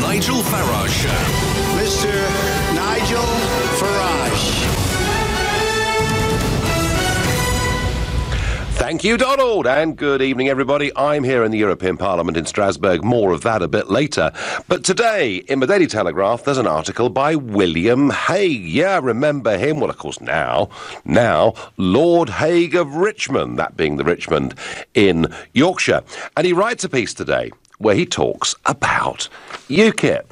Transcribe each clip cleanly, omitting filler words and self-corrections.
Nigel Farage Show. Mr. Nigel Farage. Thank you, Donald, and good evening, everybody. I'm here in the European Parliament in Strasbourg. More of that a bit later. But today, in the Daily Telegraph, there's an article by William Hague. Yeah, remember him? Well, of course, now, Lord Hague of Richmond, that being the Richmond in Yorkshire. And he writes a piece today where he talks about UKIP.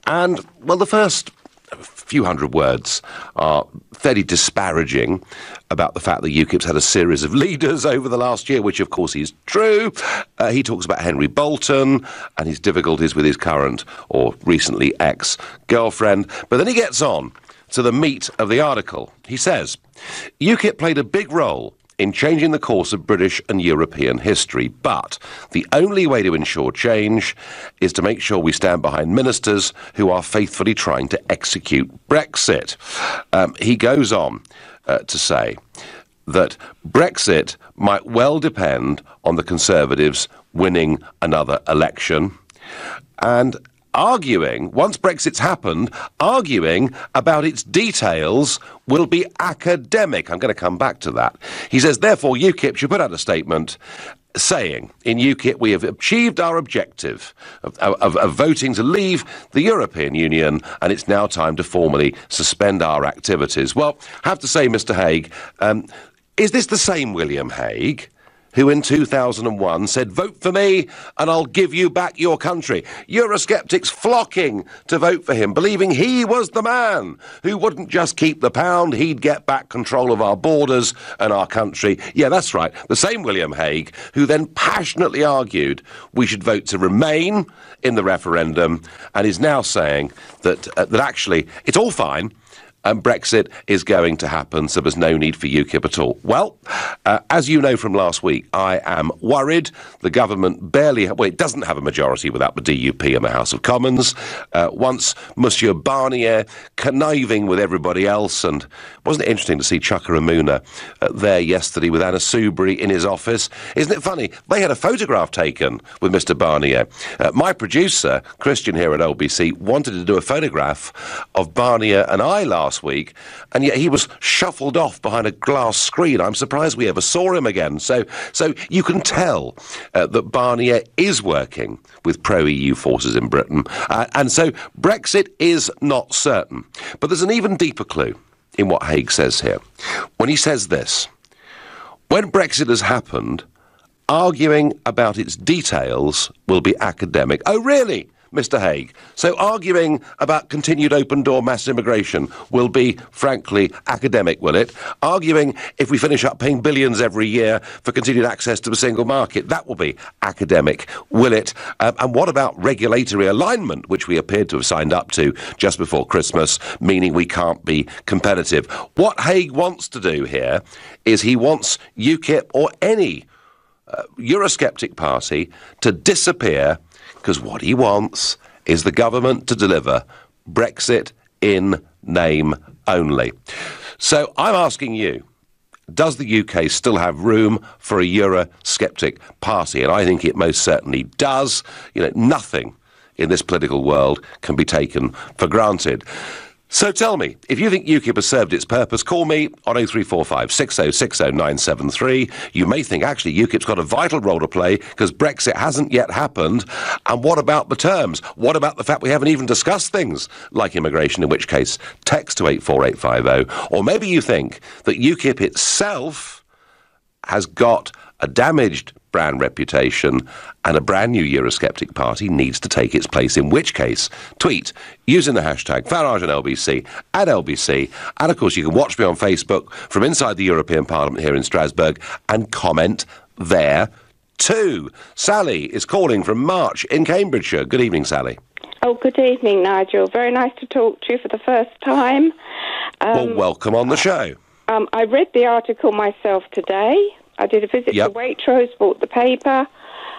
And, well, the first few hundred words are fairly disparaging about the fact that UKIP's had a series of leaders over the last year, which of course is true. He talks about Henry Bolton and his difficulties with his current or recently ex-girlfriend. But then he gets on to the meat of the article. He says, UKIP played a big role in changing the course of British and European history, but the only way to ensure change is to make sure we stand behind ministers who are faithfully trying to execute Brexit. He goes on to say that Brexit might well depend on the Conservatives winning another election, and arguing, once Brexit's happened, arguing about its details will be academic. I'm going to come back to that. He says, therefore, UKIP should put out a statement saying, in UKIP, we have achieved our objective of voting to leave the European Union, and it's now time to formally suspend our activities. Well, I have to say, Mr. Hague, is this the same William Hague who in 2001 said, vote for me and I'll give you back your country? Eurosceptics flocking to vote for him, believing he was the man who wouldn't just keep the pound, he'd get back control of our borders and our country. Yeah, that's right, the same William Hague who then passionately argued we should vote to remain in the referendum, and is now saying that actually it's all fine and Brexit is going to happen, so there's no need for UKIP at all. Well, as you know from last week, I am worried. The government it doesn't have a majority without the DUP in the House of Commons. Once Monsieur Barnier conniving with everybody else, and wasn't it interesting to see Chuka Umunna there yesterday with Anna Soubry in his office? Isn't it funny? They had a photograph taken with Mr. Barnier. My producer, Christian here at LBC, wanted to do a photograph of Barnier and I last week, and yet he was shuffled off behind a glass screen. I'm surprised we ever saw him again. So you can tell that Barnier is working with pro-EU forces in Britain, and so Brexit is not certain. But there's an even deeper clue in what Hague says here, when he says this: when Brexit has happened, arguing about its details will be academic. Oh, really, Mr. Hague? So arguing about continued open-door mass immigration will be, frankly, academic, will it? Arguing if we finish up paying billions every year for continued access to the single market, that will be academic, will it? And what about regulatory alignment, which we appeared to have signed up to just before Christmas, meaning we can't be competitive? What Hague wants to do here is he wants UKIP or any Eurosceptic party to disappear, because what he wants is the government to deliver Brexit in name only. So I'm asking you, does the UK still have room for a Eurosceptic party? And I think it most certainly does. You know, nothing in this political world can be taken for granted. So tell me, if you think UKIP has served its purpose, call me on 0345 6060 973. You may think, actually, UKIP's got a vital role to play because Brexit hasn't yet happened. And what about the terms? What about the fact we haven't even discussed things like immigration, in which case, text to 84850. Or maybe you think that UKIP itself has got a damaged brand reputation and a brand new Eurosceptic party needs to take its place, in which case, tweet using the hashtag Farage and LBC at LBC. And of course, you can watch me on Facebook from inside the European Parliament here in Strasbourg and comment there too. Sally is calling from March in Cambridgeshire. Good evening, Sally. Oh, good evening, Nigel. Very nice to talk to you for the first time. Well, welcome on the show. I read the article myself today. I did a visit to Waitrose, bought the paper,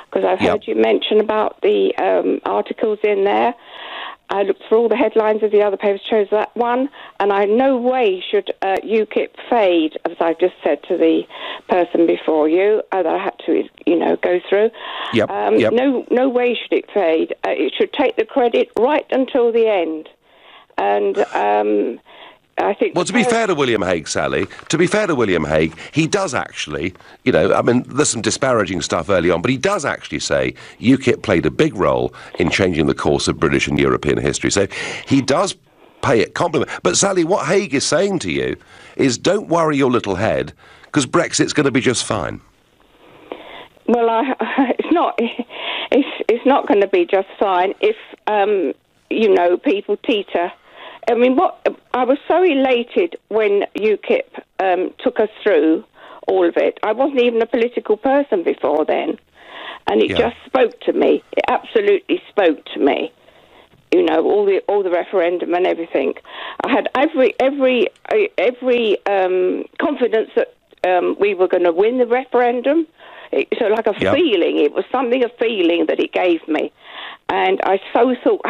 because I've heard you mention about the articles in there. I looked through all the headlines of the other papers, chose that one, and I no way should UKIP fade, as I've just said to the person before you, that I had to, go through. Yep. No way should it fade. It should take the credit right until the end. And I think... Well, to be fair to William Hague, Sally, he does actually, there's some disparaging stuff early on, but he does actually say UKIP played a big role in changing the course of British and European history. So he does pay it compliment. But, Sally, what Hague is saying to you is don't worry your little head, because Brexit's going to be just fine. Well, it's not going to be just fine if, people teeter. I mean, I was so elated when UKIP took us through all of it. I wasn't even a political person before then, and it just spoke to me. It absolutely spoke to me. All the referendum and everything. I had every confidence that we were going to win the referendum. Feeling. It was a feeling that it gave me. And I so thought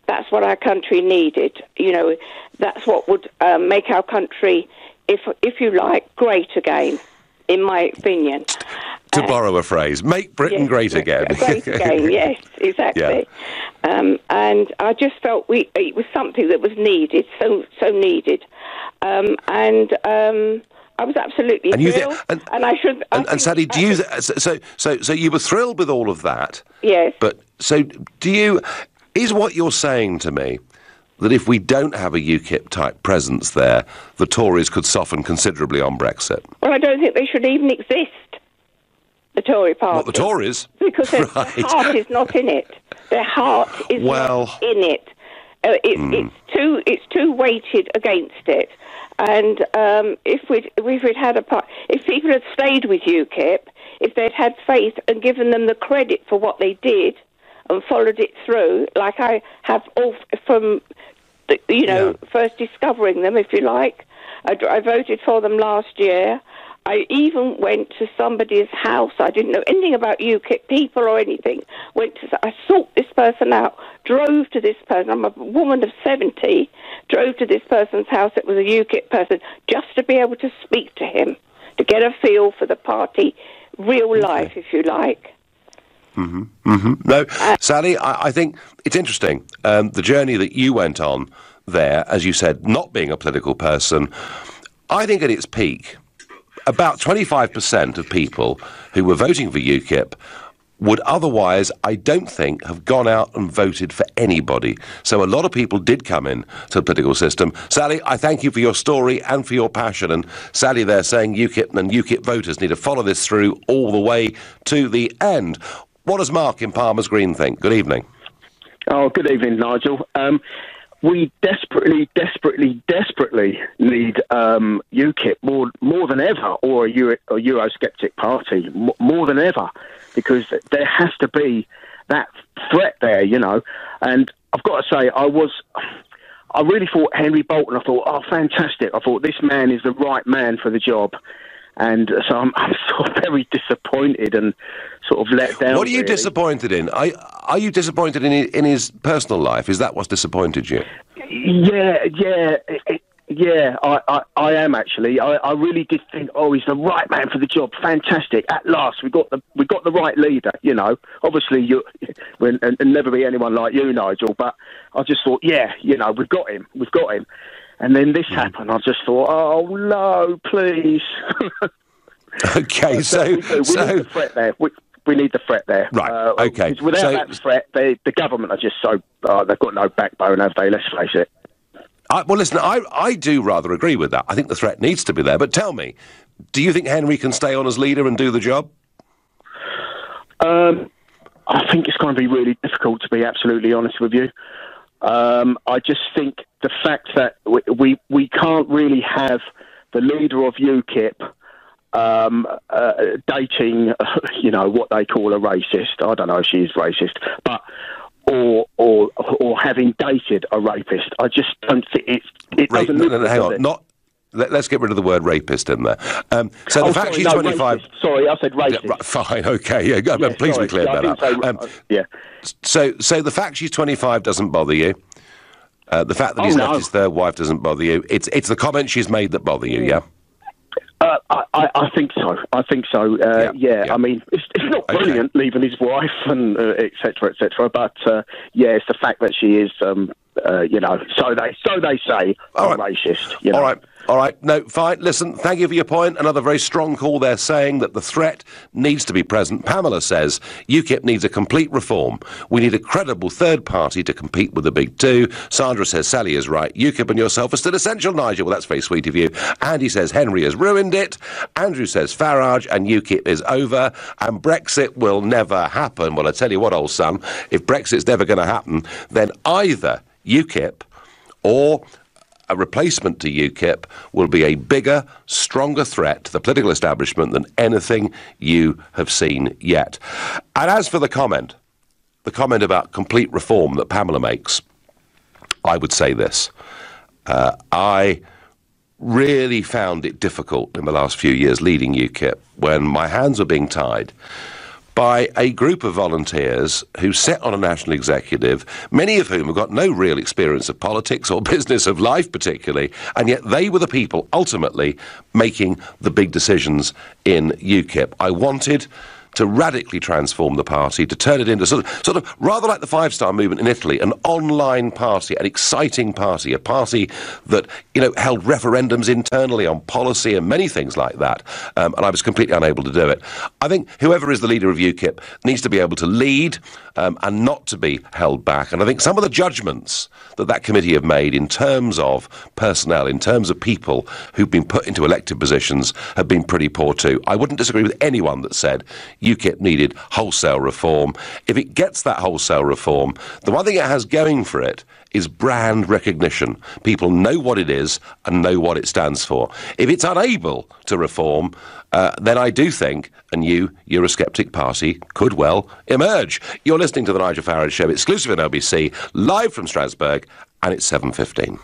that's what our country needed. That's what would make our country, if you like, great again, in my opinion. To borrow a phrase, make Britain great again. Great again, yes, exactly. Yeah. And I just felt it was something that was needed, so needed. I was absolutely thrilled, and I should. And Sally, do you? So you were thrilled with all of that. Yes. But so do you? Is what you're saying to me that if we don't have a UKIP type presence there, the Tories could soften considerably on Brexit? Well, I don't think they should even exist. The Tory party. What, the Tories? Because their heart is not in it. Their heart is not in it. It's too weighted against it. And if people had stayed with UKIP, if they'd had faith and given them the credit for what they did and followed it through, like I have all from, first discovering them, if you like. I voted for them last year. I even went to somebody's house. I didn't know anything about UKIP people or anything. I sought this person out, drove to this person. I'm a woman of 70, drove to this person's house. It was a UKIP person, just to be able to speak to him, to get a feel for the party, real life, if you like. Mm-hmm. Mm-hmm. No, Sally, I think it's interesting. The journey that you went on there, as you said, not being a political person, I think at its peak, about 25% of people who were voting for UKIP would otherwise, I don't think, have gone out and voted for anybody. So a lot of people did come in to the political system. Sally, I thank you for your story and for your passion. And Sally there saying UKIP and UKIP voters need to follow this through all the way to the end. What does Mark in Palmer's Green think? Good evening. Oh, good evening, Nigel. We desperately need UKIP more than ever, or a Eurosceptic party more than ever, because there has to be that threat there, And I've got to say, I really thought Henry Bolton. I thought, oh, fantastic! I thought this man is the right man for the job. And so I'm sort of very disappointed and sort of let down. What are you disappointed in? Are you disappointed in his personal life? Is that what's disappointed you? Yeah. I am actually. I really did think, oh, he's the right man for the job. Fantastic! At last, we got the right leader. Obviously, and never be anyone like you, Nigel. But I just thought, we've got him. And then this happened. I just thought, oh no, please. Okay, we need the threat there. We need the threat there. Right. Okay. Without that threat, the government are just they've got no backbone, have they? Let's face it. Well, listen, I do rather agree with that. I think the threat needs to be there. But tell me, do you think Henry can stay on as leader and do the job? I think it's going to be really difficult, to be absolutely honest with you. I just think the fact that we can't really have the leader of UKIP dating, what they call a racist. I don't know if she's racist, but or having dated a rapist. I just don't think it doesn't. Hang on, Let's get rid of the word rapist in there. So the fact she's 25... Racist. Sorry, I said racist. Yeah, fine, OK. Yeah, please be clear that up. So the fact she's 25 doesn't bother you? The fact that he's not his third wife doesn't bother you? It's the comments she's made that bother you, yeah? I think so. I think so. I mean, it's not brilliant leaving his wife and et cetera, but it's the fact that she is, so they say, racist. All right. No, fine. Listen, thank you for your point. Another very strong call there saying that the threat needs to be present. Pamela says UKIP needs a complete reform. We need a credible third party to compete with the big two. Sandra says Sally is right. UKIP and yourself are still essential, Nigel. Well, that's very sweet of you. Andy says Henry has ruined it. Andrew says Farage and UKIP is over. And Brexit will never happen. Well, I tell you what, old son, if Brexit's never going to happen, then either UKIP or a replacement to UKIP will be a bigger, stronger threat to the political establishment than anything you have seen yet. And as for the comment about complete reform that Pamela makes, I would say this. I really found it difficult in the last few years leading UKIP when my hands were being tied by a group of volunteers who sat on a national executive, many of whom have got no real experience of politics or business of life particularly, and yet they were the people ultimately making the big decisions in UKIP. I wanted to radically transform the party, to turn it into sort of rather like the Five Star Movement in Italy, an online party, an exciting party, a party that, held referendums internally on policy and many things like that. And I was completely unable to do it. I think whoever is the leader of UKIP needs to be able to lead and not to be held back. And I think some of the judgments that committee have made in terms of personnel, in terms of people who've been put into elected positions, have been pretty poor too. I wouldn't disagree with anyone that said UKIP needed wholesale reform. If it gets that wholesale reform, the one thing it has going for it is brand recognition. People know what it is and know what it stands for. If it's unable to reform, then I do think a new Eurosceptic party could well emerge. You're listening to the Nigel Farage Show, exclusive on LBC, live from Strasbourg, and it's 7:15.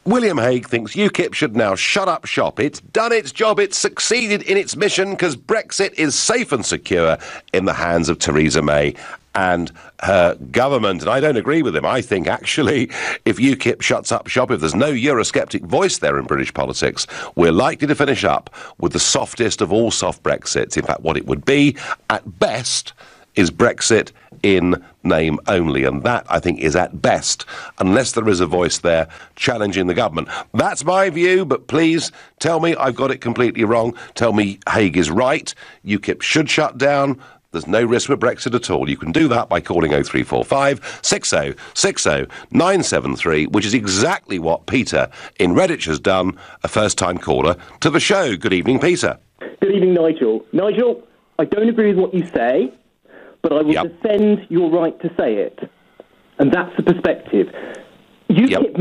William Hague thinks UKIP should now shut up shop. It's done its job, it's succeeded in its mission because Brexit is safe and secure in the hands of Theresa May and her government. And I don't agree with him. I think, actually, if UKIP shuts up shop, if there's no Eurosceptic voice there in British politics, we're likely to finish up with the softest of all soft Brexits. In fact, what it would be, at best, is Brexit in name only. And that, I think, is at best, unless there is a voice there challenging the government. That's my view, but please tell me I've got it completely wrong. Tell me Hague is right. UKIP should shut down. There's no risk with Brexit at all. You can do that by calling 0345 60 60 973, which is exactly what Peter in Redditch has done, a first-time caller to the show. Good evening, Peter. Good evening, Nigel. Nigel, I don't agree with what you say, but I will defend your right to say it. And that's the perspective. UKIP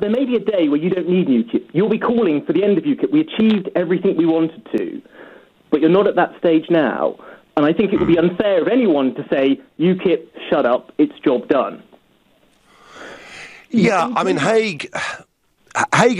there may be a day where you don't need UKIP. You'll be calling for the end of UKIP. We achieved everything we wanted to, but you're not at that stage now. And I think it would be unfair of anyone to say, UKIP, shut up, it's job done. Yeah, I mean, Hague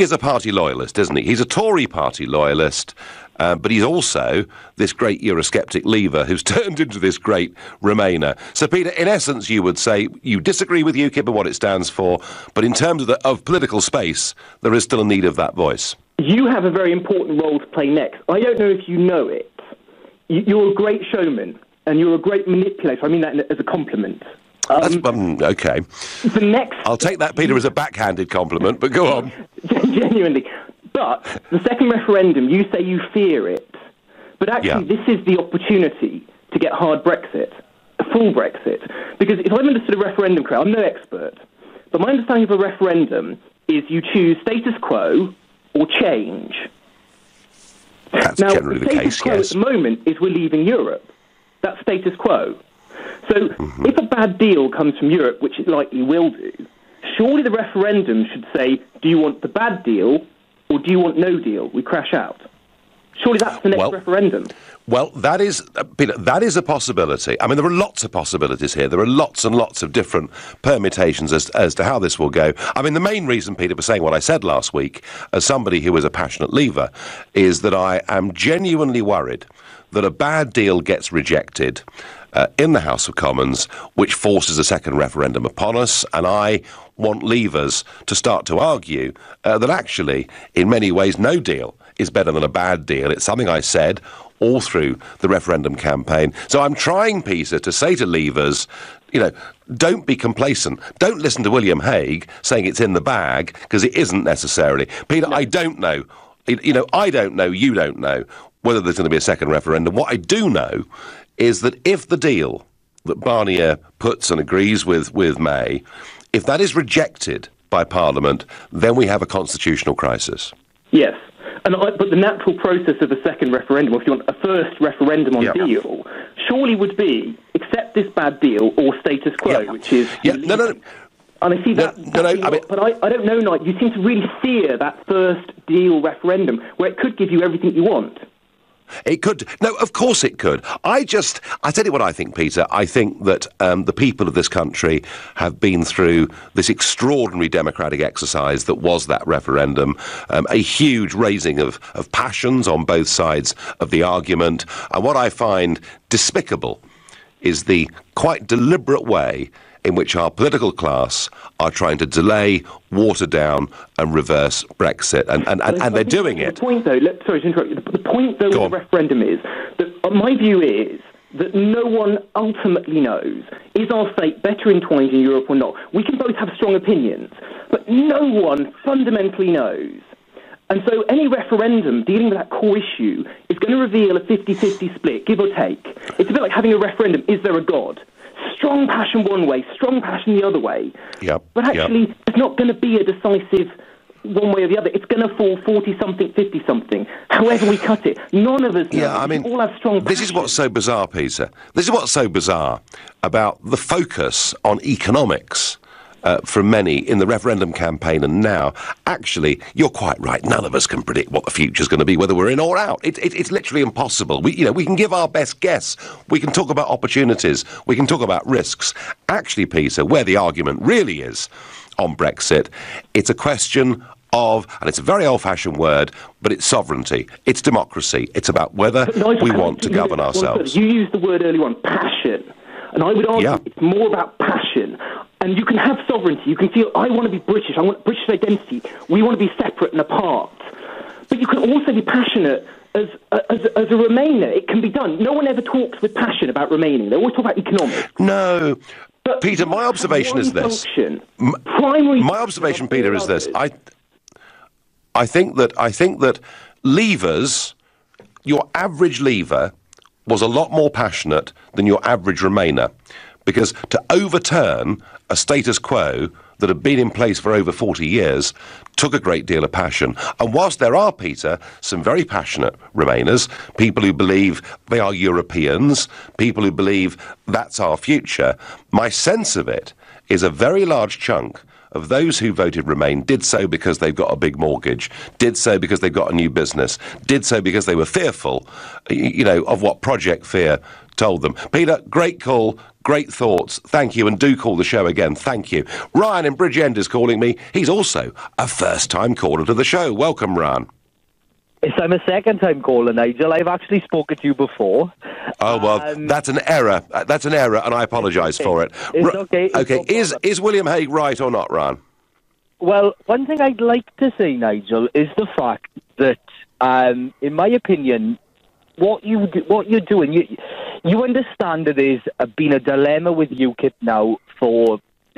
is a party loyalist, isn't he? He's a Tory party loyalist, but he's also this great Eurosceptic leaver who's turned into this great Remainer. So, Peter, in essence, you would say you disagree with UKIP and what it stands for, but in terms of political space, there is still a need of that voice. You have a very important role to play next. I don't know if you know it. You're a great showman, and you're a great manipulator. I mean that as a compliment. Okay. I'll take that, Peter, as a backhanded compliment, but go on. Genuinely. But the second referendum, you say you fear it. But actually, this is the opportunity to get hard Brexit, a full Brexit. Because if I've understood a referendum correctly, I'm no expert, but my understanding of a referendum is you choose status quo or change. That's now, generally the case, quo at the moment is we're leaving Europe. That's status quo. So if a bad deal comes from Europe, which it likely will do, surely the referendum should say, do you want the bad deal or do you want no deal? We crash out. Surely that's the next referendum. Well, that is, Peter, that is a possibility. I mean, there are lots of possibilities here. There are lots and lots of different permutations as to how this will go. I mean, the main reason, Peter, for saying what I said last week, as somebody who is a passionate leaver, is that I am genuinely worried that a bad deal gets rejected in the House of Commons, which forces a second referendum upon us, and I want leavers to start to argue that actually, in many ways, no deal is better than a bad deal. It's something I said all through the referendum campaign. So I'm trying, Peter, to say to leavers, don't be complacent. Don't listen to William Hague saying it's in the bag, because it isn't necessarily. Peter, no. I don't know. I don't know, you don't know whether there's going to be a second referendum. What I do know is that if the deal that Barnier puts and agrees with May, if that is rejected by Parliament, then we have a constitutional crisis. Yes. But the natural process of a second referendum, if you want a first referendum on deal, surely would be accept this bad deal or status quo, which is... No. And I see that, but I don't know, Nigel, you seem to really fear that first deal referendum, where it could give you everything you want. It could. No, of course it could. I tell you what I think, Peter. I think that the people of this country have been through this extraordinary democratic exercise that was that referendum, a huge raising of passions on both sides of the argument. And what I find despicable is the quite deliberate way in which our political class are trying to delay, water down and reverse Brexit. And they're doing it. The point, though, sorry to interrupt you. The point, though, with the referendum is that my view is that no one ultimately knows, is our fate better entwined in Europe or not? We can both have strong opinions, but no one fundamentally knows. And so any referendum dealing with that core issue is going to reveal a 50-50 split, give or take. It's a bit like having a referendum, is there a God? Strong passion one way, strong passion the other way. But actually, it's not going to be a decisive one way or the other. It's going to fall 40-something, 50-something, however we cut it. None of us know. Yeah, I mean, we all have strong passion. This is what's so bizarre, Peter. This is what's so bizarre about the focus on economics from many in the referendum campaign and now. Actually, you're quite right. None of us can predict what the future's going to be, whether we're in or out. It's literally impossible. We can give our best guess. We can talk about opportunities. We can talk about risks. Actually, Peter, where the argument really is on Brexit, it's a question of, and it's a very old-fashioned word, but it's sovereignty. It's democracy. It's about whether we want to govern ourselves. You used the word earlier on, passion. And I would argue it's more about passion. And you can have sovereignty. You can feel, I want to be British. I want British identity. We want to be separate and apart. But you can also be passionate as a Remainer. It can be done. No one ever talks with passion about remaining. They always talk about economics. No. But Peter, my observation is this. My observation, Peter, is this. I think that leavers, your average leaver, was a lot more passionate than your average Remainer. Because to overturn a status quo that had been in place for over 40 years took a great deal of passion. And whilst there are, Peter, some very passionate Remainers, people who believe they are Europeans, people who believe that's our future, my sense of it is a very large chunk of those who voted Remain did so because they've got a big mortgage, did so because they've got a new business, did so because they were fearful, of what Project Fear told them. Peter, great call, great thoughts. Thank you, and do call the show again. Thank you. Ryan in Bridgend is calling me. He's also a first-time caller to the show. Welcome, Ryan. Yes, I'm a second-time caller, Nigel. I've actually spoken to you before. Oh, well, that's an error. That's an error, and I apologise for it. It's okay. Okay, is William Hague right or not, Ryan? Well, one thing I'd like to say, Nigel, is the fact that, in my opinion, what you're doing, you understand that there's been a dilemma with UKIP now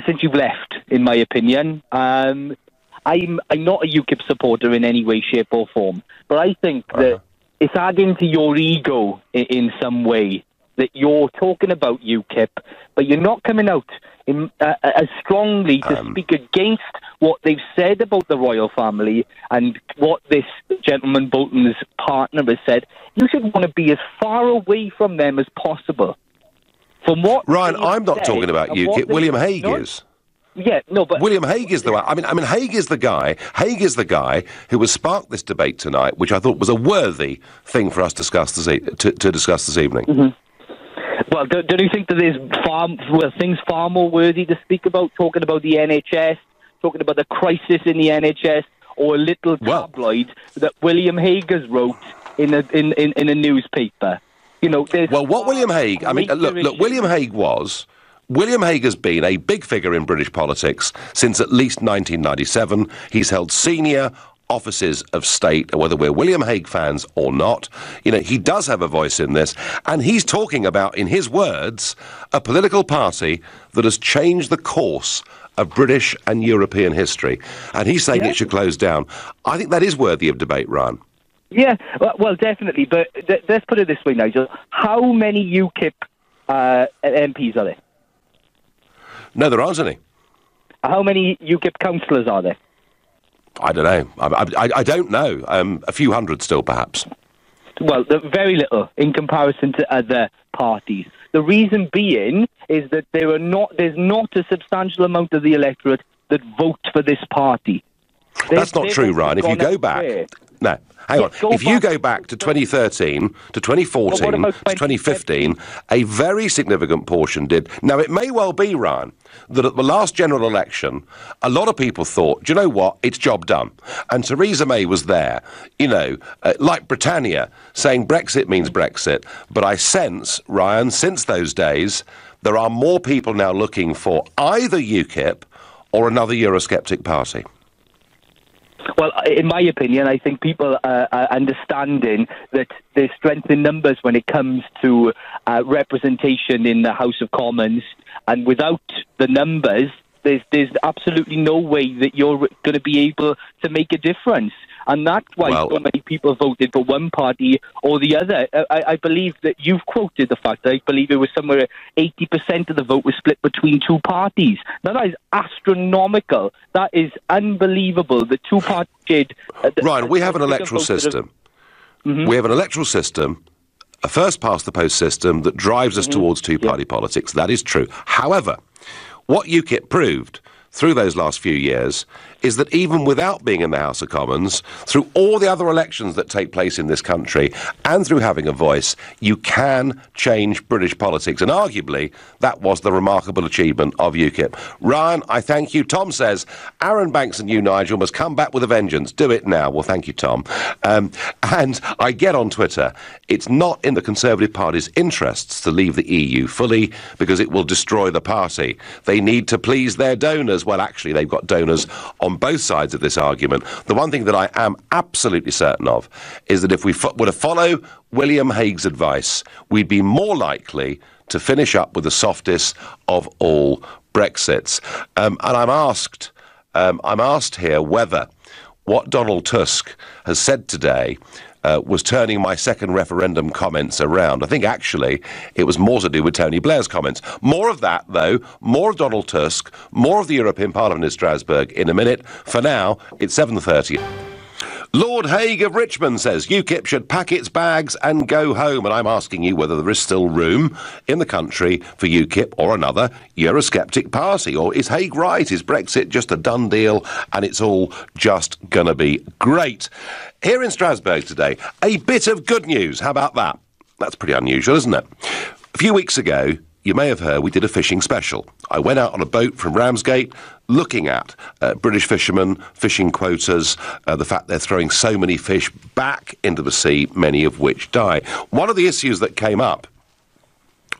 since you've left, in my opinion. I'm not a UKIP supporter in any way, shape or form, but I think that it's adding to your ego in some way that you're talking about UKIP, but you're not coming out as strongly to speak against what they've said about the royal family and what this gentleman Bolton's partner has said. You should want to be as far away from them as possible. From what Ryan, I'm not talking about UKIP. William Hague is. Yeah, no, but William Hague is the one. I mean, Hague is the guy. Hague is the guy who has sparked this debate tonight, which I thought was a worthy thing for us to discuss this evening. Mm-hmm. Well, don't you think that there's things far more worthy to speak about? Talking about the NHS, talking about the crisis in the NHS, or a little tabloid that William Hague has wrote in a newspaper. You know, what William Hague? I mean, look, William Hague has been a big figure in British politics since at least 1997. He's held senior offices of state, whether we're William Hague fans or not. You know, he does have a voice in this, and he's talking about, in his words, a political party that has changed the course of British and European history. And he's saying it should close down. I think that is worthy of debate, Ryan. Yeah, well, definitely. But let's put it this way, Nigel. How many UKIP MPs are there? No, there aren't any. How many UKIP councillors are there? I don't know. I don't know. A few hundred still, perhaps. Well, very little in comparison to other parties. The reason being is that there's not a substantial amount of the electorate that vote for this party. That's not true, Ryan. If you go back... No. Hang on. If you go back to 2013, to 2014, to 2015, a very significant portion did. Now, it may well be, Ryan, that at the last general election, a lot of people thought, do you know what, it's job done. And Theresa May was there, you know, like Britannia, saying Brexit means Brexit. But I sense, Ryan, since those days, there are more people now looking for either UKIP or another Eurosceptic party. Well, in my opinion, I think people are understanding that there's strength in numbers when it comes to representation in the House of Commons, and without the numbers, there's absolutely no way that you're going to be able to make a difference. And that's why so many people voted for one party or the other. I believe that you've quoted the fact that I believe it was somewhere 80% of the vote was split between two parties. Now, that is astronomical. That is unbelievable. The two parties did... Ryan, we have an electoral system. Mm-hmm. We have an electoral system, a first-past-the-post system that drives us towards two-party politics. That is true. However, what UKIP proved through those last few years is that even without being in the House of Commons, through all the other elections that take place in this country, and through having a voice, you can change British politics. And arguably, that was the remarkable achievement of UKIP. Ryan, I thank you. Tom says, Aaron Banks and you, Nigel, must come back with a vengeance. Do it now. Well, thank you, Tom. And I get on Twitter, it's not in the Conservative Party's interests to leave the EU fully because it will destroy the party. They need to please their donors. Well, actually, they've got donors on both sides of this argument. The one thing that I am absolutely certain of is that if we were to follow William Hague's advice, we'd be more likely to finish up with the softest of all Brexits. And I'm asked here whether what Donald Tusk has said today was turning my second referendum comments around. I think, actually, it was more to do with Tony Blair's comments. More of that, though, more of Donald Tusk, more of the European Parliament in Strasbourg in a minute. For now, it's 7:30. Lord Hague of Richmond says UKIP should pack its bags and go home. And I'm asking you whether there is still room in the country for UKIP or another Eurosceptic party. Or is Hague right? Is Brexit just a done deal and it's all just going to be great? Here in Strasbourg today, a bit of good news. How about that? That's pretty unusual, isn't it? A few weeks ago, you may have heard we did a fishing special. I went out on a boat from Ramsgate looking at British fishermen, fishing quotas, the fact they're throwing so many fish back into the sea, many of which die. One of the issues that came up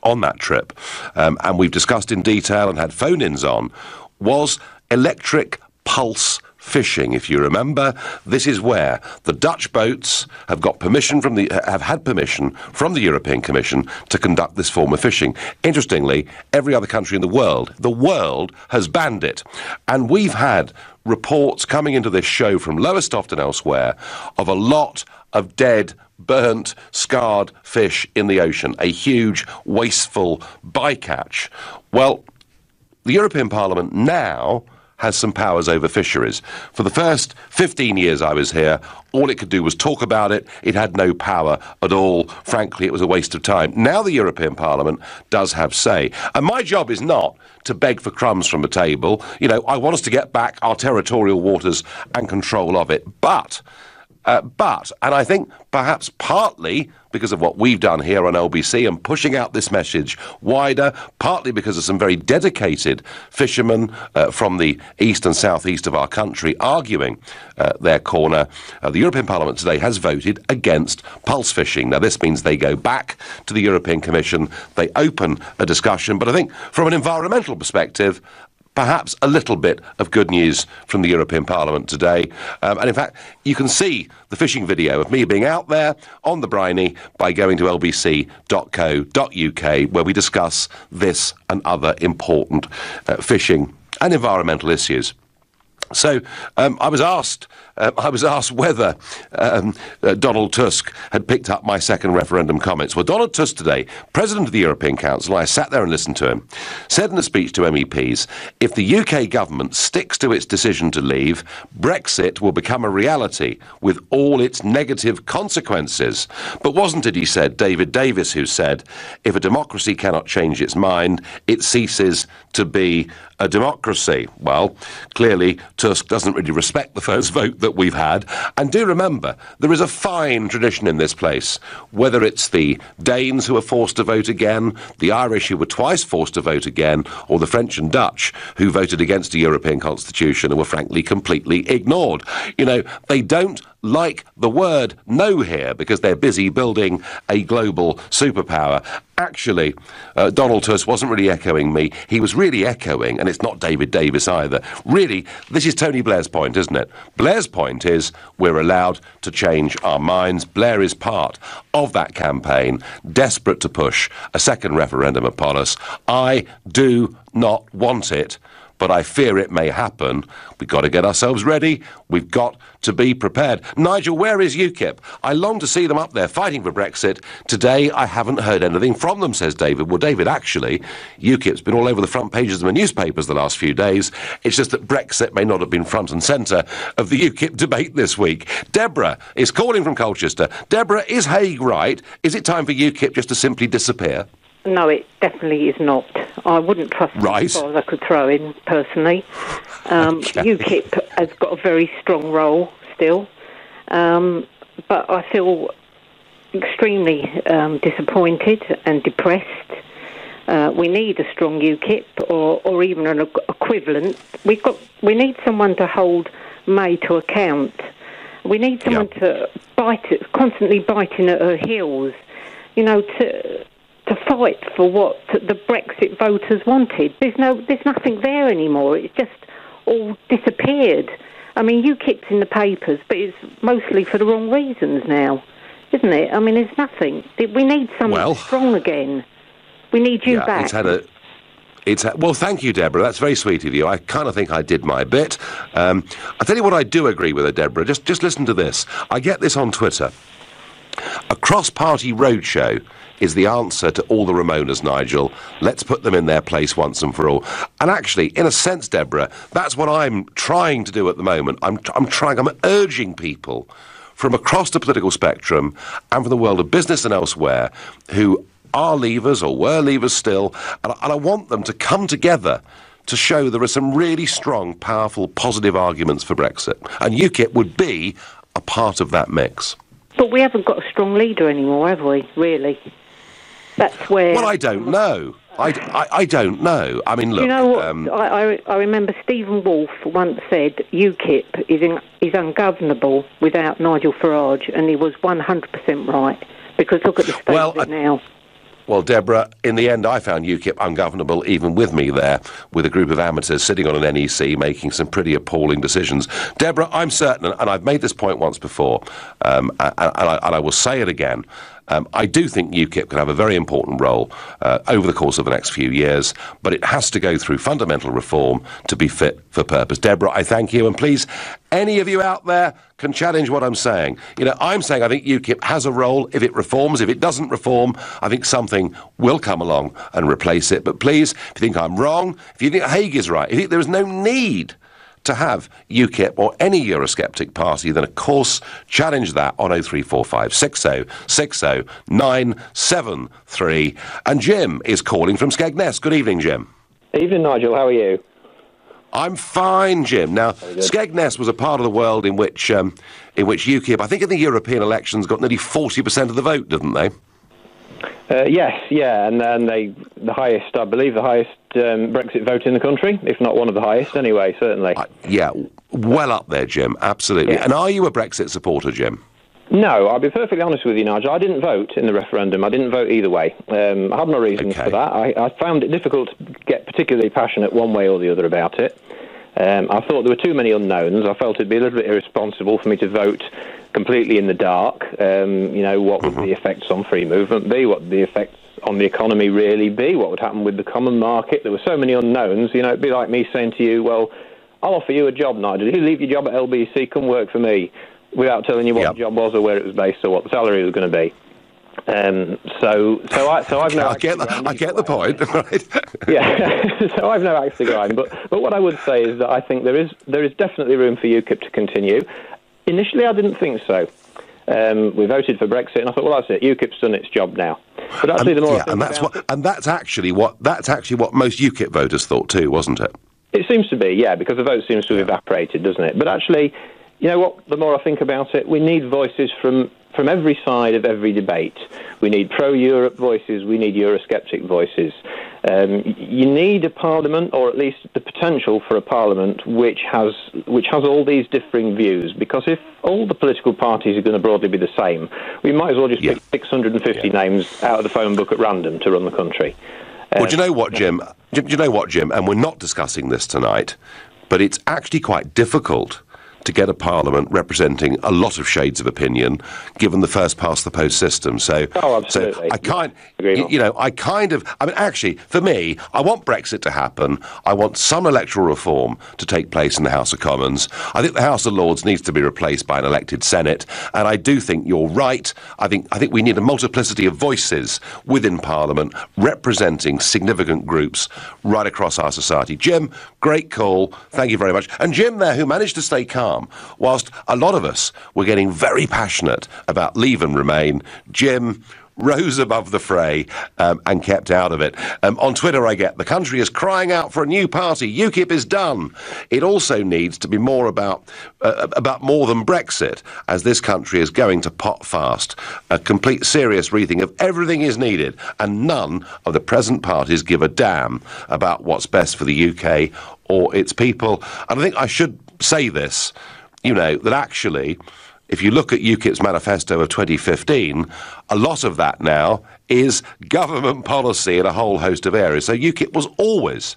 on that trip, and we've discussed in detail and had phone-ins on, was electric pulse fishing. If you remember, this is where the Dutch boats have got permission have had permission from the European Commission to conduct this form of fishing. Interestingly, every other country in the world has banned it. And we've had reports coming into this show from Lowestoft and elsewhere of a lot of dead, burnt, scarred fish in the ocean, a huge, wasteful bycatch. Well, the European Parliament now has some powers over fisheries. For the first 15 years I was here, all it could do was talk about it. It had no power at all. Frankly, it was a waste of time. Now the European Parliament does have say. And my job is not to beg for crumbs from the table. You know, I want us to get back our territorial waters and control of it. But, and I think perhaps partly because of what we've done here on LBC and pushing out this message wider, partly because of some very dedicated fishermen from the east and southeast of our country arguing their corner, the European Parliament today has voted against pulse fishing. Now, this means they go back to the European Commission, they open a discussion, but I think from an environmental perspective, perhaps a little bit of good news from the European Parliament today. And in fact, you can see the fishing video of me being out there on the briny by going to lbc.co.uk, where we discuss this and other important fishing and environmental issues. So I was asked whether Donald Tusk had picked up my second referendum comments. Well, Donald Tusk today, President of the European Council, I sat there and listened to him, said in a speech to MEPs, if the UK government sticks to its decision to leave, Brexit will become a reality with all its negative consequences. But wasn't it, he said, David Davis, who said, if a democracy cannot change its mind, it ceases to be a democracy? Well, clearly Tusk doesn't really respect the first vote that we've had. And do remember, there is a fine tradition in this place, whether it's the Danes who are forced to vote again, the Irish who were twice forced to vote again, or the French and Dutch who voted against a European constitution and were frankly completely ignored. You know, they don't like the word no here because they're busy building a global superpower. Actually, Donald Tusk wasn't really echoing me. He was really echoing, and it's not David Davis either. Really, this is Tony Blair's point, isn't it? Blair's point is we're allowed to change our minds. Blair is part of that campaign, desperate to push a second referendum upon us. I do not want it, but I fear it may happen. We've got to get ourselves ready. We've got to be prepared. Nigel, where is UKIP? I long to see them up there fighting for Brexit. Today, I haven't heard anything from them, says David. Well, David, actually, UKIP's been all over the front pages of the newspapers the last few days. It's just that Brexit may not have been front and centre of the UKIP debate this week. Deborah is calling from Colchester. Deborah, is Hague right? Is it time for UKIP just to simply disappear? No, it definitely is not. I wouldn't trust it as far as I could throw in, personally. UKIP has got a very strong role still, but I feel extremely disappointed and depressed. We need a strong UKIP or even an equivalent. We need someone to hold May to account. We need someone to constantly biting at her heels, you know, to fight for what the Brexit voters wanted. There's nothing there anymore. It's just all disappeared. I mean, UKIP's in the papers, but it's mostly for the wrong reasons now, isn't it? I mean, there's nothing. We need something strong again. We need you back. Well, thank you, Deborah. That's very sweet of you. I kind of think I did my bit. I'll tell you what I do agree with her, Deborah. Just listen to this. I get this on Twitter. A cross-party roadshow is the answer to all the Ramonas, Nigel. Let's put them in their place once and for all. And actually, in a sense, Deborah, that's what I'm trying to do at the moment. I'm urging people from across the political spectrum and from the world of business and elsewhere who are leavers or were leavers still, and I want them to come together to show there are some really strong, powerful, positive arguments for Brexit. And UKIP would be a part of that mix. But we haven't got a strong leader anymore, have we, really? That's where... Well, I don't know. I don't know. I mean, look... You know what? I remember Stephen Wolfe once said UKIP is ungovernable without Nigel Farage, and he was 100% right, because look at the state of it now. Well, Deborah, in the end, I found UKIP ungovernable, even with me there, with a group of amateurs sitting on an NEC making some pretty appalling decisions. Deborah, I'm certain, and I've made this point once before, and I will say it again, I do think UKIP can have a very important role over the course of the next few years, but it has to go through fundamental reform to be fit for purpose. Deborah, I thank you, and please, any of you out there can challenge what I'm saying. You know, I'm saying I think UKIP has a role if it reforms. If it doesn't reform, I think something will come along and replace it. But please, if you think I'm wrong, if you think Hague is right, if you think there is no need to have UKIP or any Eurosceptic party, then of course challenge that on 0345 60 60 973. And Jim is calling from Skegness. Good evening, Jim. Evening, Nigel. How are you? I'm fine, Jim. Now, Skegness was a part of the world in which UKIP, I think in the European elections, got nearly 40% of the vote, didn't they? Yes, yeah, and the highest, I believe, the highest Brexit vote in the country, if not one of the highest, anyway, certainly. Yeah, well up there, Jim, absolutely. Yeah. And are you a Brexit supporter, Jim? No, I'll be perfectly honest with you, Nigel. I didn't vote in the referendum. I didn't vote either way. I had my reasons for that. I found it difficult to get particularly passionate one way or the other about it. I thought there were too many unknowns. I felt it'd be a little bit irresponsible for me to vote completely in the dark. What would the effects on free movement be? What would the effects on the economy really be? What would happen with the common market? There were so many unknowns. It'd be like me saying to you, well, I'll offer you a job, Nigel. You leave your job at LBC, come work for me, without telling you what the job was or where it was based or what the salary was going to be. I get the point, right? Yeah, so I've no axe to grind. But what I would say is that I think there is definitely room for UKIP to continue. Initially, I didn't think so. We voted for Brexit, and I thought, well, that's it. UKIP's done its job now. But actually, the more that's actually what most UKIP voters thought too, wasn't it? It seems to be, yeah, because the vote seems to have evaporated, doesn't it? But actually, you know what? The more I think about it, we need voices from every side of every debate. We need pro-Europe voices. We need Eurosceptic voices. You need a parliament, or at least the potential for a parliament, which has all these differing views. Because if all the political parties are going to broadly be the same, we might as well just pick 650 names out of the phone book at random to run the country. Well, do you know what, Jim? Do you know what, Jim? And we're not discussing this tonight, but it's actually quite difficult to get a parliament representing a lot of shades of opinion, given the first past the post system. So, absolutely. Actually, for me, I want Brexit to happen. I want some electoral reform to take place in the House of Commons. I think the House of Lords needs to be replaced by an elected Senate, and I do think you're right. I think we need a multiplicity of voices within Parliament representing significant groups right across our society. Jim, great call. Thank you very much. And Jim there, who managed to stay calm whilst a lot of us were getting very passionate about Leave and Remain, Jim rose above the fray and kept out of it. On Twitter I get, the country is crying out for a new party. UKIP is done. It also needs to be more about more than Brexit, as this country is going to pot fast. A complete serious rethink of everything is needed, and none of the present parties give a damn about what's best for the UK or its people. And I think I should say this, that actually, if you look at UKIP's manifesto of 2015, a lot of that now is government policy in a whole host of areas. So UKIP was always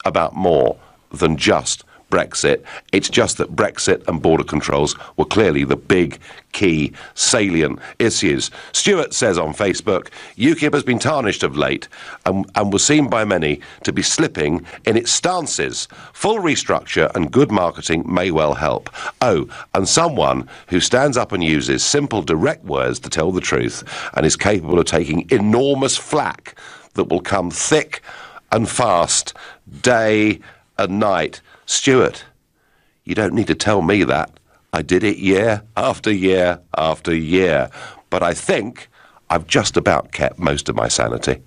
about more than just Brexit. It's just that Brexit and border controls were clearly the big, key, salient issues. Stuart says on Facebook, UKIP has been tarnished of late and was seen by many to be slipping in its stances. Full restructure and good marketing may well help. Oh, and someone who stands up and uses simple, direct words to tell the truth and is capable of taking enormous flack that will come thick and fast, day and night. Stuart, you don't need to tell me that. I did it year after year after year. But I think I've just about kept most of my sanity.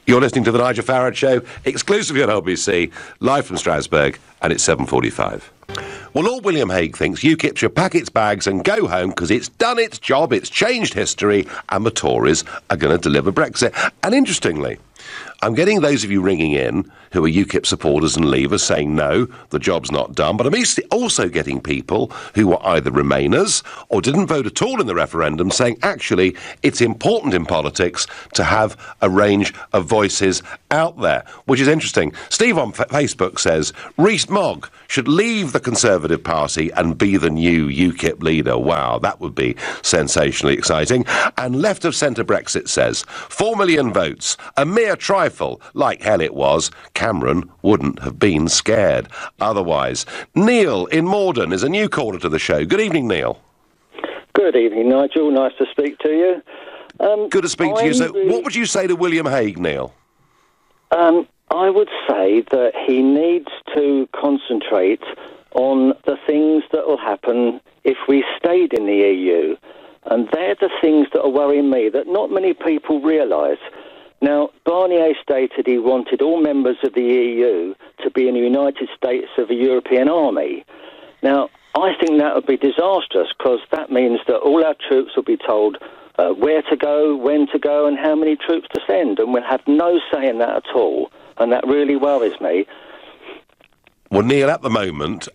You're listening to The Nigel Farage Show, exclusively on LBC, live from Strasbourg, and it's 7:45. Well, Lord William Hague thinks UKIP should pack its bags and go home because it's done its job, it's changed history, and the Tories are going to deliver Brexit. And interestingly, I'm getting those of you ringing in who are UKIP supporters and leavers saying, no, the job's not done. But I'm also getting people who were either Remainers or didn't vote at all in the referendum saying, actually, it's important in politics to have a range of voices out there, which is interesting. Steve on Facebook says, Rees Mogg should leave the Conservative Party and be the new UKIP leader. Wow, that would be sensationally exciting. And Left of Centre Brexit says, 4 million votes, a mere trifle, like hell it was. Cameron wouldn't have been scared otherwise. Neil in Morden is a new caller to the show. Good evening, Neil. Good evening, Nigel. Nice to speak to you. Good to speak to you. So what would you say to William Hague, Neil? I would say that he needs to concentrate on the things that will happen if we stayed in the EU. And they're the things that are worrying me, that not many people realise. Now, Barnier stated he wanted all members of the EU to be in the United States of a European army. Now, I think that would be disastrous, because that means that all our troops will be told where to go, when to go, and how many troops to send, and we'll have no say in that at all, and that really worries me. Well, Neil, at the moment,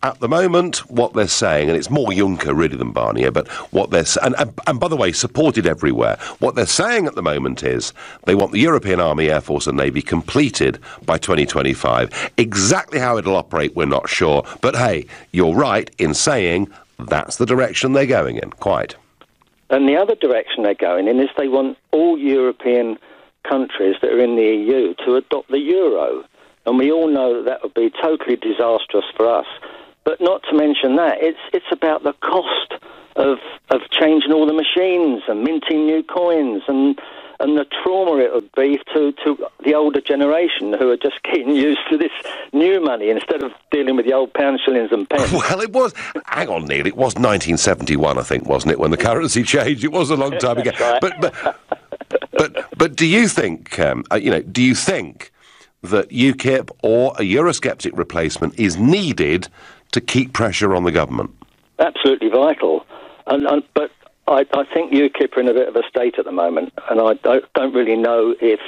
what they're saying, and it's more Juncker really than Barnier, but what they're and by the way, supported everywhere. What they're saying at the moment is they want the European Army, Air Force, and Navy completed by 2025. Exactly how it'll operate, we're not sure. But hey, you're right in saying that's the direction they're going in. Quite. And the other direction they're going in is they want all European countries that are in the EU to adopt the euro. And we all know that would be totally disastrous for us. But not to mention that, it's about the cost of changing all the machines and minting new coins and the trauma it would be to the older generation who are just getting used to this new money instead of dealing with the old pound, shillings and pence. Well, it was... Hang on, Neil, it was 1971, I think, wasn't it, when the currency changed? It was a long time ago. Right. But do you think, do you think that UKIP or a Eurosceptic replacement is needed to keep pressure on the government? Absolutely vital. But I think UKIP are in a bit of a state at the moment, and I don't really know if...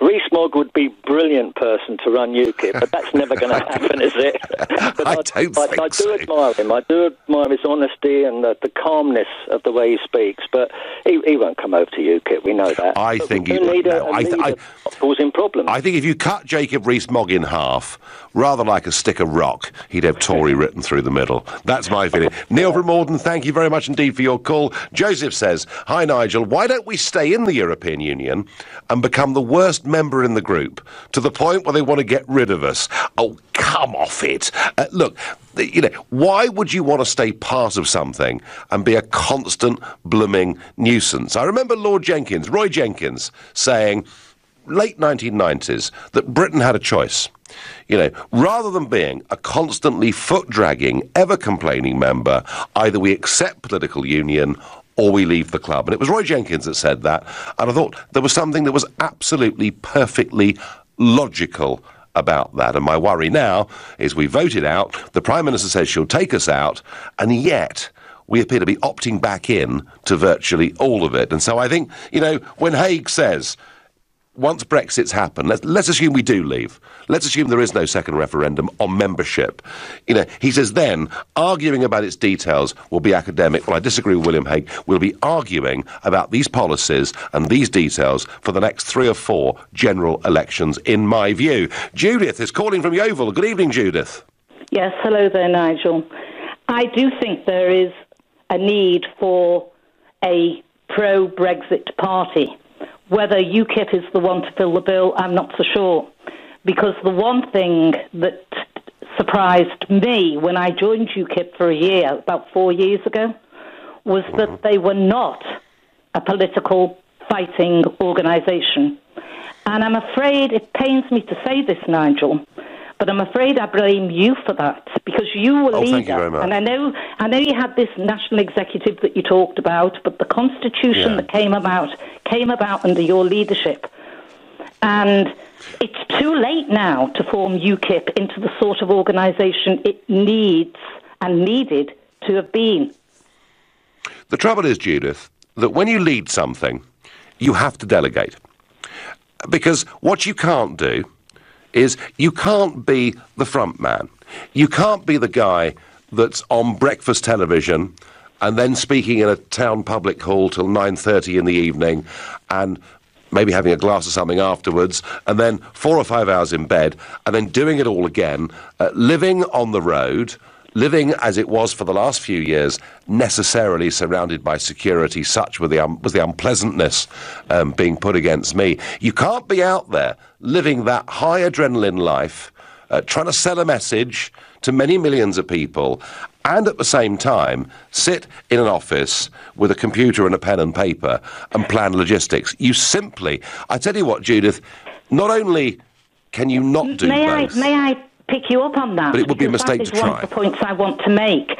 Rees-Mogg would be a brilliant person to run UKIP, but that's never going to happen, is it? But I do admire him. I do admire his honesty and the calmness of the way he speaks, but he won't come over to UKIP, we know that. I think he would. Causing problems. I think if you cut Jacob Rees-Mogg in half, rather like a stick of rock, he'd have Tory written through the middle. That's my feeling. Neil from Morden, thank you very much indeed for your call. Joseph says, hi Nigel, why don't we stay in the European Union and become the worst member in the group to the point where they want to get rid of us? Oh, come off it. Look, why would you want to stay part of something and be a constant blooming nuisance? I remember Roy Jenkins, saying, late 1990s, that Britain had a choice. Rather than being a constantly foot-dragging, ever-complaining member, either we accept political union or we leave the club. And it was Roy Jenkins that said that, and I thought there was something that was absolutely perfectly logical about that. And my worry now is we voted out, the Prime Minister says she'll take us out, and yet we appear to be opting back in to virtually all of it. And so I think, when Hague says, once Brexit's happened, let's assume we do leave. Let's assume there is no second referendum on membership. He says then, arguing about its details will be academic. Well, I disagree with William Hague. We'll be arguing about these policies and these details for the next 3 or 4 general elections, in my view. Judith is calling from Yeovil. Good evening, Judith. Yes, hello there, Nigel. I do think there is a need for a pro-Brexit party. Whether UKIP is the one to fill the bill, I'm not so sure. Because the one thing that surprised me when I joined UKIP for a year, about 4 years ago, was that they were not a political fighting organisation. And I'm afraid, it pains me to say this, Nigel, but I'm afraid I blame you for that, because you were leader. Thank you very much. And I know you had this national executive that you talked about, but the constitution that came about under your leadership. And it's too late now to form UKIP into the sort of organisation it needs and needed to have been. The trouble is, Judith, that when you lead something, you have to delegate. Because what you can't do is you can't be the front man. You can't be the guy that's on breakfast television and then speaking in a town public hall till 9:30 in the evening and maybe having a glass of something afterwards, and then 4 or 5 hours in bed, and then doing it all again, living on the road, living as it was for the last few years, necessarily surrounded by security, such was the unpleasantness being put against me. You can't be out there living that high adrenaline life, trying to sell a message to many millions of people, and at the same time sit in an office with a computer and a pen and paper and plan logistics. You simply... I tell you what, Judith, not only can you not do both... May I pick you up on that. But it would be a mistake to try. One of the points I want to make.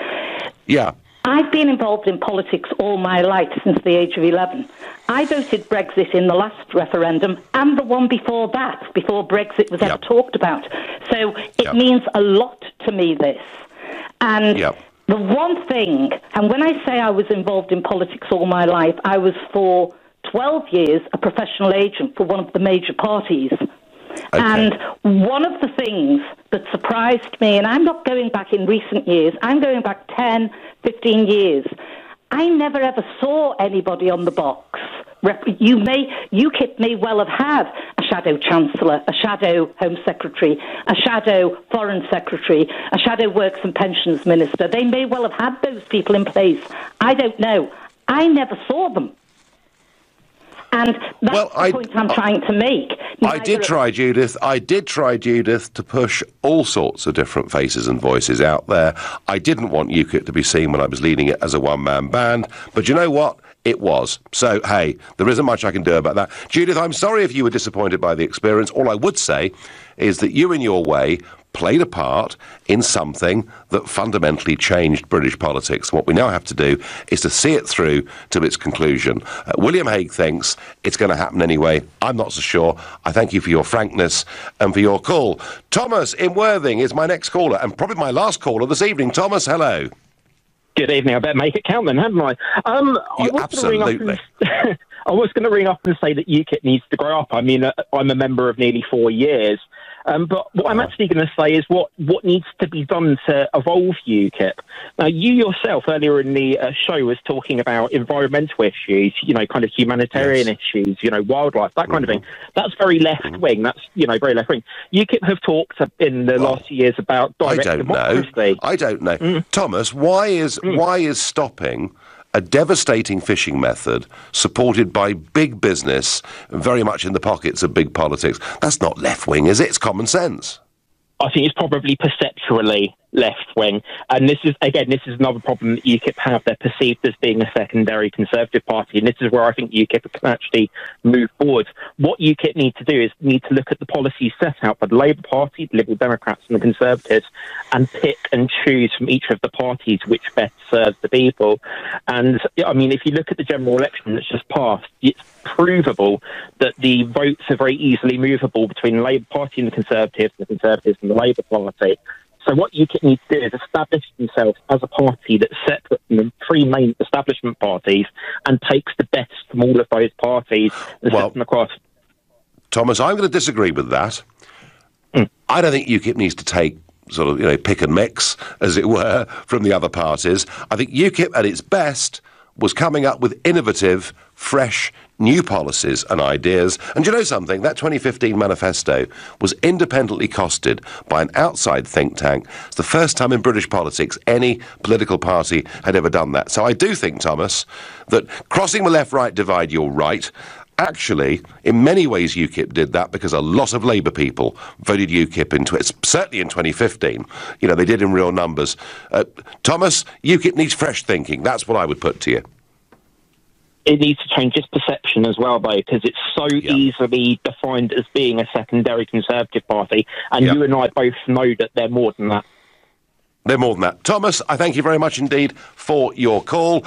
Yeah. I've been involved in politics all my life since the age of 11. I voted Brexit in the last referendum and the one before that, before Brexit was ever talked about. So it means a lot to me, this. And the one thing, and when I say I was involved in politics all my life, I was for 12 years a professional agent for one of the major parties. Okay. And one of the things that surprised me, and I'm not going back in recent years, I'm going back 10, 15 years, I never ever saw anybody on the box. UKIP may well have had a shadow chancellor, a shadow home secretary, a shadow foreign secretary, a shadow works and pensions minister. They may well have had those people in place. I don't know. I never saw them. And that's the point I'm trying to make. I did try, Judith, to push all sorts of different faces and voices out there. I didn't want UKIP to be seen when I was leading it as a one-man band. But you know what? It was. So, hey, there isn't much I can do about that. Judith, I'm sorry if you were disappointed by the experience. All I would say is that you, in your way, played a part in something that fundamentally changed British politics. What we now have to do is to see it through to its conclusion. William Hague thinks it's going to happen anyway. I'm not so sure. I thank you for your frankness and for your call. Thomas in Worthing is my next caller, and probably my last caller this evening. Thomas, hello. Good evening. I better make it count then, hadn't I? Absolutely. I was going to ring up and say that UKIP needs to grow up. I mean, I'm a member of nearly 4 years. But what I'm actually going to say is what needs to be done to evolve UKIP. Now, you yourself earlier in the show was talking about environmental issues, kind of humanitarian issues, wildlife, that kind of thing. That's very left-wing. That's, very left-wing. UKIP have talked in the last few years about direct democracy. I don't know. Thomas, why is stopping a devastating fishing method supported by big business, very much in the pockets of big politics? That's not left-wing, is it? It's common sense. I think it's probably perceptually left-wing. And this is another problem that UKIP have. They're perceived as being a secondary Conservative party, and this is where I think UKIP can actually move forward. What UKIP need to do is need to look at the policies set out by the Labour Party, the Liberal Democrats and the Conservatives, and pick and choose from each of the parties which best serves the people. And, I mean, if you look at the general election that's just passed, it's provable that the votes are very easily movable between the Labour Party and the Conservatives and the Labour Party. So what UKIP needs to do is establish themselves as a party that's separate from the three main establishment parties and takes the best from all of those parties and sets them across. Thomas, I'm going to disagree with that. I don't think UKIP needs to take sort of, pick and mix, as it were, from the other parties. I think UKIP at its best was coming up with innovative, fresh, new policies and ideas. And you know something? That 2015 manifesto was independently costed by an outside think tank. It's the first time in British politics any political party had ever done that. So I do think, Thomas, that crossing the left-right divide, you're right. Actually, in many ways, UKIP did that because a lot of Labour people voted UKIP certainly in 2015. They did in real numbers. Thomas, UKIP needs fresh thinking. That's what I would put to you. It needs to change its perception as well, though, because it's so easily defined as being a secondary Conservative party, and you and I both know that they're more than that. They're more than that. Thomas, I thank you very much indeed for your call.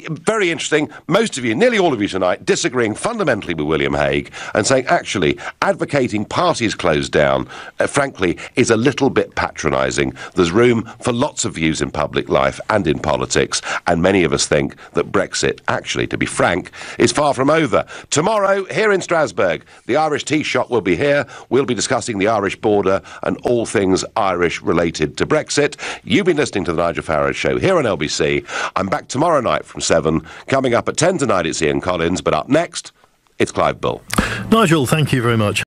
Very interesting. Most of you, nearly all of you tonight, disagreeing fundamentally with William Hague and saying, actually, advocating parties closed down, frankly, is a little bit patronising. There's room for lots of views in public life and in politics, and many of us think that Brexit, actually, to be frank, is far from over. Tomorrow, here in Strasbourg, the Irish Tea Shop will be here. We'll be discussing the Irish border and all things Irish related to Brexit. You've been listening to the Nigel Farage Show here on LBC. I'm back tomorrow night from 7. Coming up at 10 tonight, it's Ian Collins. But up next, it's Clive Bull. Nigel, thank you very much.